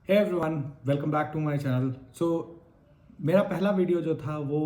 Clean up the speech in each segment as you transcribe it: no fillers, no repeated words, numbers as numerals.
Hey everyone, welcome back to my channel. So मेरा पहला video जो था वो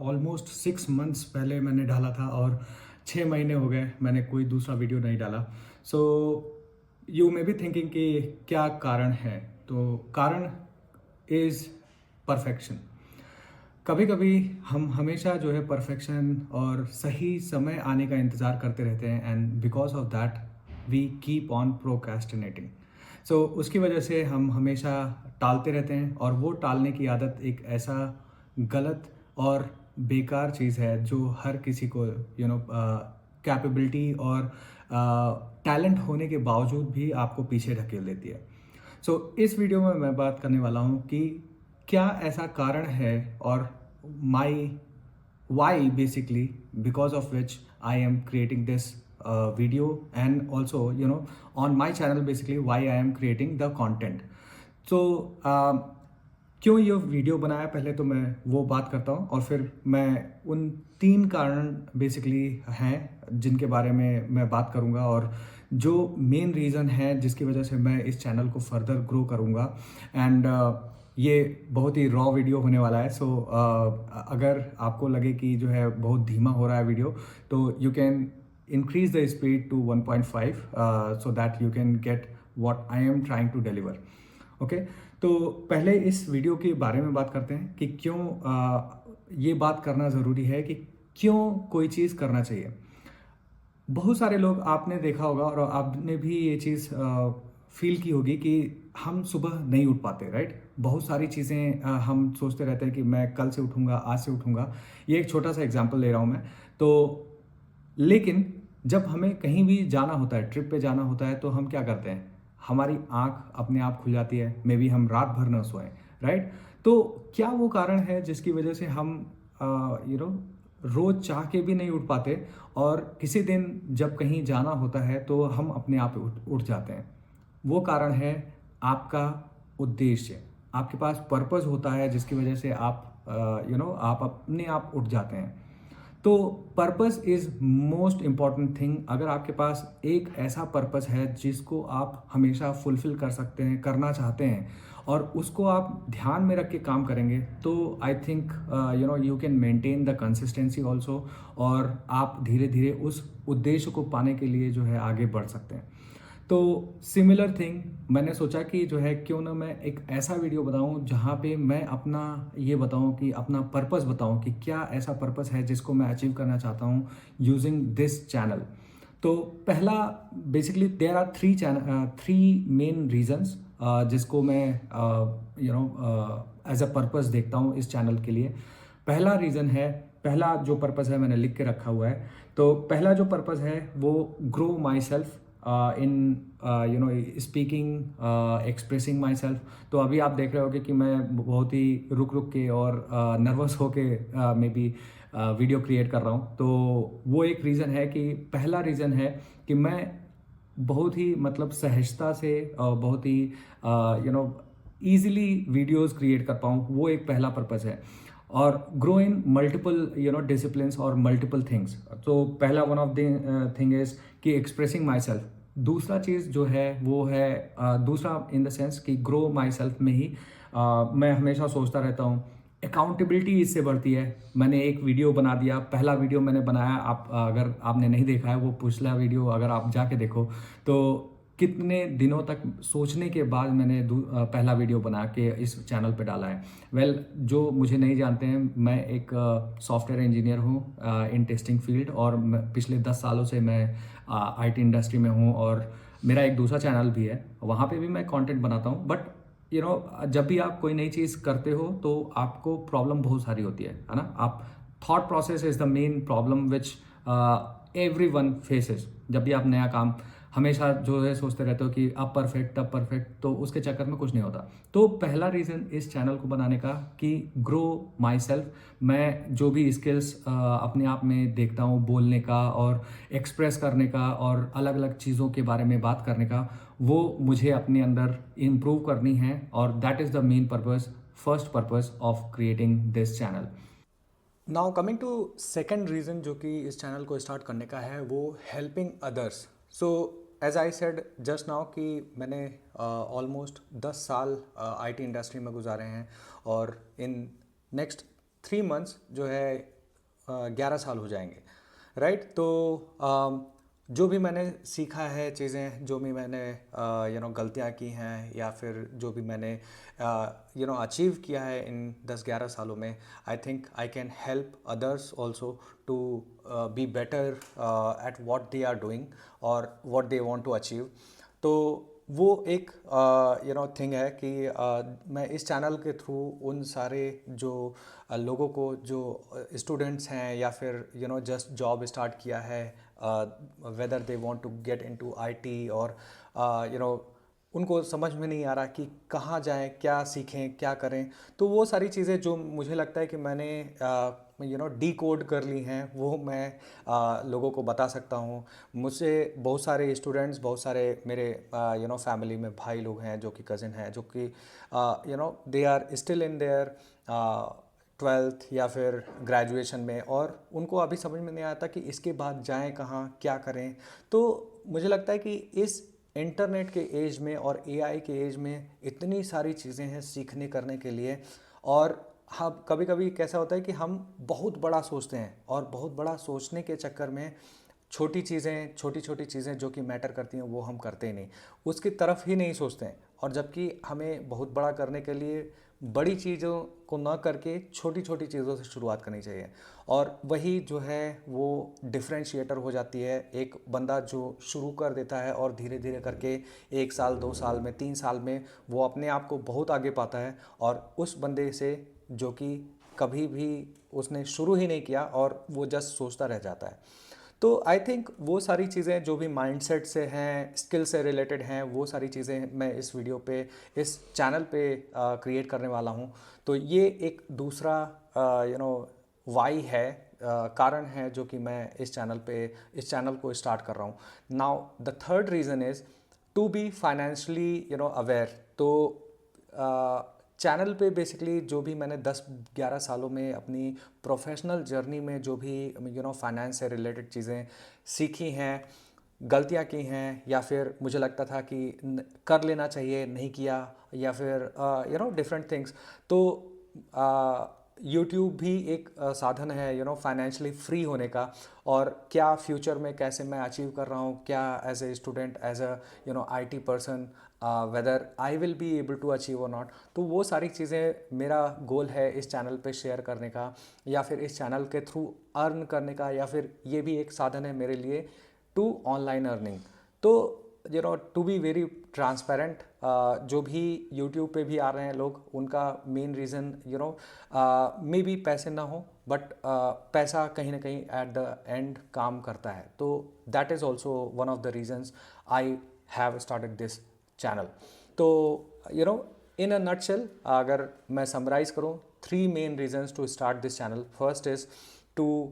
ऑलमोस्ट 6 मंथ्स पहले मैंने डाला था और 6 महीने हो गए मैंने कोई दूसरा वीडियो नहीं डाला। So you may be thinking कि क्या कारण है। तो कारण इज़ परफेक्शन। कभी कभी हम हमेशा जो है परफेक्शन और सही समय आने का इंतज़ार करते रहते हैं, and because of that we keep on procrastinating. So उसकी वजह से हम हमेशा टालते रहते हैं, और वो टालने की आदत एक ऐसा गलत और बेकार चीज़ है जो हर किसी को कैपेबिलिटी और टैलेंट होने के बावजूद भी आपको पीछे ढकेल देती है। सो इस वीडियो में मैं बात करने वाला हूँ कि क्या ऐसा कारण है, और my why basically because of which I am creating this video, and also on my channel basically why I am creating the content. So क्यों ये वीडियो बनाया, पहले तो मैं वो बात करता हूँ और फिर मैं उन 3 कारण बेसिकली हैं जिनके बारे में मैं बात करूँगा, और जो मेन रीज़न है जिसकी वजह से मैं इस चैनल को फर्दर ग्रो करूँगा। एंड ये बहुत ही रॉ वीडियो होने वाला है। सो अगर आपको लगे कि जो है बहुत धीमा हो रहा है वीडियो, तो you can increase the speed to 1.5 so that you can get what I am trying to deliver. Okay, तो पहले इस वीडियो के बारे में बात करते हैं कि क्यों ये बात करना ज़रूरी है, कि क्यों कोई चीज़ करना चाहिए। बहुत सारे लोग, आपने देखा होगा और आपने भी ये चीज़ फील की होगी कि हम सुबह नहीं उठ पाते, राइट। बहुत सारी चीज़ें हम सोचते रहते हैं कि मैं कल से उठूँगा, आज से उठूँगा। ये एक छोटा सा एग्जांपल ले रहा हूँ मैं। तो लेकिन जब हमें कहीं भी जाना होता है, ट्रिप पे जाना होता है, तो हम क्या करते हैं, हमारी आंख अपने आप खुल जाती है, मे बी हम रात भर न सोएं, राइट। तो क्या वो कारण है जिसकी वजह से हम रोज चाह के भी नहीं उठ पाते, और किसी दिन जब कहीं जाना होता है तो हम अपने आप उठ जाते हैं। वो कारण है आपका उद्देश्य। आपके पास पर्पस होता है जिसकी वजह से आप आप अपने आप उठ जाते हैं। तो purpose is most important thing. अगर आपके पास एक ऐसा पर्पस है जिसको आप हमेशा फुलफिल कर सकते हैं, करना चाहते हैं, और उसको आप ध्यान में रख के काम करेंगे, तो I think you can maintain the consistency also, और आप धीरे धीरे उस उद्देश्य को पाने के लिए जो है आगे बढ़ सकते हैं। तो सिमिलर थिंग मैंने सोचा कि जो है क्यों ना मैं एक ऐसा वीडियो बनाऊं जहां पे मैं अपना ये बताऊं, कि अपना पर्पस बताऊं, कि क्या ऐसा पर्पस है जिसको मैं अचीव करना चाहता हूं यूजिंग दिस चैनल। तो पहला, basically there are three main reasons जिसको मैं एज अ पर्पस देखता हूं इस चैनल के लिए। पहला रीज़न है, पहला जो पर्पस है मैंने लिख के रखा हुआ है। तो पहला जो पर्पस है वो grow my self in speaking, expressing my self. तो अभी आप देख रहे होगे कि मैं बहुत ही रुक रुक के और नर्वस होके मे बी वीडियो क्रिएट कर रहा हूँ। तो वो एक रीज़न है, कि पहला रीज़न है कि मैं बहुत ही मतलब सहजता से बहुत ही ईजिली वीडियोस क्रिएट कर पाऊँ, वो एक पहला पर्पस है। और ग्रो इन मल्टीपल डिसिप्लिन्स और मल्टीपल थिंग्स। तो पहला one of the thing is कि एक्सप्रेसिंग माई सेल्फ। दूसरा चीज़ जो है वो है दूसरा इन द सेंस कि ग्रो माई सेल्फ में ही मैं हमेशा सोचता रहता हूँ, अकाउंटेबिलिटी इससे बढ़ती है। मैंने एक वीडियो बना दिया, पहला वीडियो मैंने बनाया, आप अगर आपने नहीं देखा है वो पिछला वीडियो अगर आप जाके देखो, तो कितने दिनों तक सोचने के बाद मैंने पहला वीडियो बना के इस चैनल पे डाला है। वेल, जो मुझे नहीं जानते हैं, मैं एक सॉफ्टवेयर इंजीनियर हूँ इन टेस्टिंग फील्ड, और पिछले 10 सालों से मैं आईटी इंडस्ट्री में हूँ, और मेरा एक दूसरा चैनल भी है, वहाँ पे भी मैं कंटेंट बनाता हूँ। बट जब भी आप कोई नई चीज़ करते हो तो आपको प्रॉब्लम बहुत सारी होती है ना। आप thought process is the main problem which every one faces. जब भी आप नया काम हमेशा जो है सोचते रहते हो कि अब परफेक्ट तब परफेक्ट, तो उसके चक्कर में कुछ नहीं होता। तो पहला रीज़न इस चैनल को बनाने का कि ग्रो माई सेल्फ। मैं जो भी स्किल्स अपने आप में देखता हूँ, बोलने का और एक्सप्रेस करने का और अलग अलग चीज़ों के बारे में बात करने का, वो मुझे अपने अंदर इम्प्रूव करनी है, और that is the main purpose, first purpose of creating this channel. Now coming to second reason जो कि इस चैनल को स्टार्ट करने का है, वो helping others. So as I said just now कि मैंने ऑलमोस्ट 10 साल आईटी इंडस्ट्री में गुजारे हैं और इन नेक्स्ट 3 मंथ्स जो है 11 साल हो जाएंगे, राइट। तो जो भी मैंने सीखा है चीज़ें, जो भी मैंने गलतियाँ की हैं या फिर जो भी मैंने अचीव किया है इन 10-11 सालों में, I think I can help others also to be better at what they are doing और what they want to achieve. तो वो एक थिंग है कि मैं इस चैनल के थ्रू उन सारे जो लोगों को, जो स्टूडेंट्स हैं या फिर जस्ट जॉब स्टार्ट किया है, whether they want to get into IT और उनको समझ में नहीं आ रहा कि कहाँ जाएं, क्या सीखें, क्या करें, तो वो सारी चीज़ें जो मुझे लगता है कि मैंने डी कोड कर ली हैं, वो मैं लोगों को बता सकता हूँ। मुझसे बहुत सारे स्टूडेंट्स, बहुत सारे मेरे फैमिली में भाई लोग हैं जो कि कज़न हैं, जो कि they are still in their 12th या फिर ग्रेजुएशन में, और उनको अभी समझ में नहीं आता कि इसके बाद जाएं कहाँ, क्या करें। तो मुझे लगता है कि इस इंटरनेट के एज में और एआई के एज में इतनी सारी चीज़ें हैं सीखने करने के लिए, और हम कभी कभी कैसा होता है कि हम बहुत बड़ा सोचते हैं और बहुत बड़ा सोचने के चक्कर में छोटी चीज़ें, छोटी छोटी चीज़ें जो कि मैटर करती हैं वो हम करते ही नहीं, उसकी तरफ ही नहीं सोचते हैं। और जबकि हमें बहुत बड़ा करने के लिए बड़ी चीज़ों को ना करके छोटी छोटी चीज़ों से शुरुआत करनी चाहिए, और वही जो है वो डिफरेंशिएटर हो जाती है। एक बंदा जो शुरू कर देता है और धीरे धीरे करके 1 साल, 2 साल में, 3 साल में वो अपने आप को बहुत आगे पाता है, और उस बंदे से जो कि कभी भी उसने शुरू ही नहीं किया और वो जस्ट सोचता रह जाता है। तो आई थिंक वो सारी चीज़ें जो भी माइंडसेट से हैं, स्किल से रिलेटेड हैं, वो सारी चीज़ें मैं इस वीडियो पे, इस चैनल पे क्रिएट करने वाला हूँ। तो ये एक दूसरा वाई है, कारण है जो कि मैं इस चैनल को स्टार्ट कर रहा हूँ। Now the third reason is to be financially aware. तो चैनल पे बेसिकली जो भी मैंने 10-11 सालों में अपनी प्रोफेशनल जर्नी में जो भी फाइनेंस से रिलेटेड चीज़ें सीखी हैं, गलतियां की हैं, या फिर मुझे लगता था कि कर लेना चाहिए, नहीं किया, या फिर डिफरेंट थिंग्स। तो यूट्यूब भी एक साधन है फाइनेंशियली फ्री होने का, और क्या फ्यूचर में कैसे मैं अचीव कर रहा हूँ, क्या as a student, as a IT person, whether I will be able to achieve और नॉट। तो वो सारी चीज़ें मेरा गोल है इस चैनल पे शेयर करने का, या फिर इस चैनल के थ्रू अर्न करने का, या फिर ये भी एक साधन है मेरे लिए टू ऑनलाइन अर्निंग। तो टू बी वेरी ट्रांसपेरेंट, जो भी यूट्यूब पे भी आ रहे हैं लोग, उनका मेन रीज़न मे बी पैसे ना हो, बट पैसा कहीं ना कहीं एट द एंड काम करता है। तो that is also one of the reasons I have started this channel. तो इन अ नटशेल अगर मैं समराइज करूँ, 3 main reasons to start this channel. First is to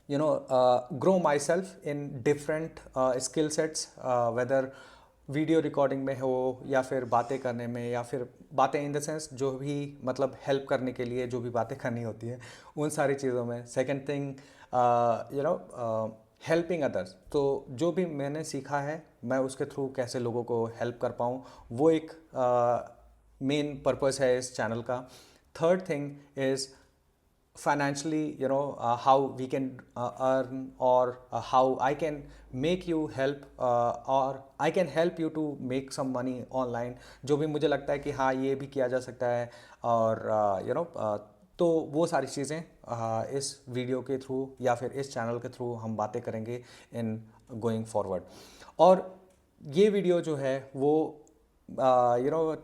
grow myself in different skill sets, whether video recording में हो, या फिर बातें करने में, या फिर बातें इन द सेंस जो भी मतलब हेल्प करने के लिए जो भी बातें करनी होती है, उन सारी चीज़ों में। Second thing helping others. तो जो भी मैंने सीखा है मैं उसके थ्रू कैसे लोगों को हेल्प कर पाऊँ, वो एक मेन पर्पस है इस चैनल का। Third thing is financially, how we can earn, or how I can make you help, or I can help you to make some money online, जो भी मुझे लगता है कि हाँ ये भी किया जा सकता है। और तो वो सारी चीज़ें इस वीडियो के थ्रू या फिर इस चैनल के थ्रू हम बातें करेंगे इन गोइंग फॉरवर्ड। और ये वीडियो जो है वो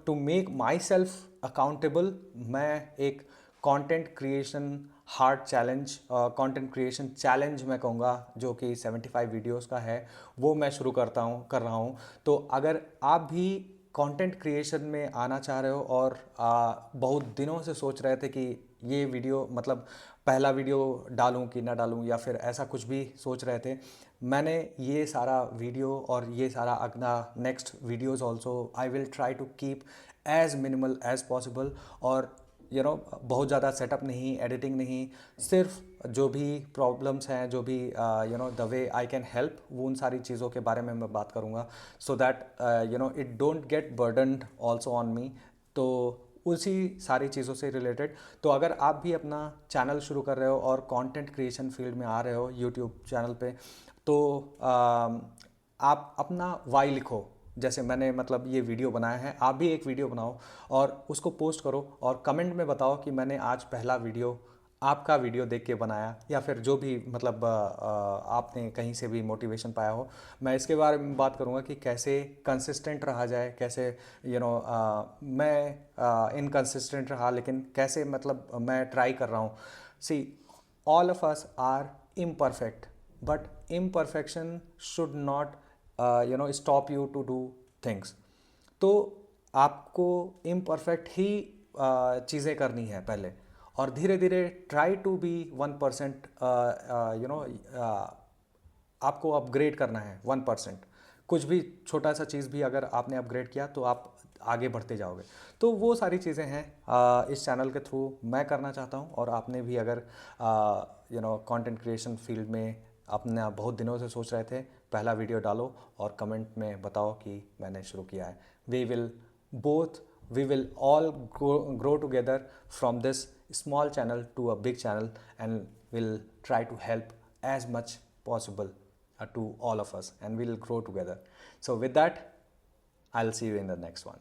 to make myself accountable, मैं एक content creation hard challenge, content creation challenge मैं कहूँगा, जो कि 75 वीडियोस का है, वो मैं शुरू कर रहा हूँ। तो अगर आप भी कंटेंट क्रिएशन में आना चाह रहे हो और बहुत दिनों से सोच रहे थे कि ये वीडियो मतलब पहला वीडियो डालूं कि ना डालूं, या फिर ऐसा कुछ भी सोच रहे थे, मैंने ये सारा वीडियो और ये सारा अगला next videos also I will try to keep as minimal as possible. और बहुत ज़्यादा सेटअप नहीं, एडिटिंग नहीं, सिर्फ जो भी प्रॉब्लम्स हैं, जो भी the way I can help, वो उन सारी चीज़ों के बारे में मैं बात करूँगा, so that it don't get burdened also on me. तो उसी सारी चीज़ों से रिलेटेड, तो अगर आप भी अपना चैनल शुरू कर रहे हो और कंटेंट क्रिएशन फील्ड में आ रहे हो यूट्यूब चैनल पे, तो आप अपना वाई लिखो। जैसे मैंने मतलब ये वीडियो बनाया है, आप भी एक वीडियो बनाओ और उसको पोस्ट करो और कमेंट में बताओ कि मैंने आज पहला वीडियो आपका वीडियो देख के बनाया, या फिर जो भी मतलब आपने कहीं से भी मोटिवेशन पाया हो। मैं इसके बारे में बात करूँगा कि कैसे कंसिस्टेंट रहा जाए, कैसे मैं इनकंसिस्टेंट रहा, लेकिन कैसे मतलब मैं ट्राई कर रहा हूँ। सी, all of us are imperfect, but imperfection should not stop you to do things. तो आपको imperfect ही चीज़ें करनी है पहले, और धीरे धीरे ट्राई टू बी 1%, आपको अपग्रेड करना है 1%। कुछ भी छोटा सा चीज़ भी अगर आपने अपग्रेड किया तो आप आगे बढ़ते जाओगे। तो वो सारी चीज़ें हैं इस चैनल के थ्रू मैं करना चाहता हूँ। और आपने भी अगर कंटेंट क्रिएशन फील्ड में अपना बहुत दिनों से सोच रहे थे, पहला वीडियो डालो और कमेंट में बताओ कि मैंने शुरू किया है। We will all grow together from this small channel to a big channel, and we'll try to help as much possible to all of us, and we'll grow together. So with that, I'll see you in the next one.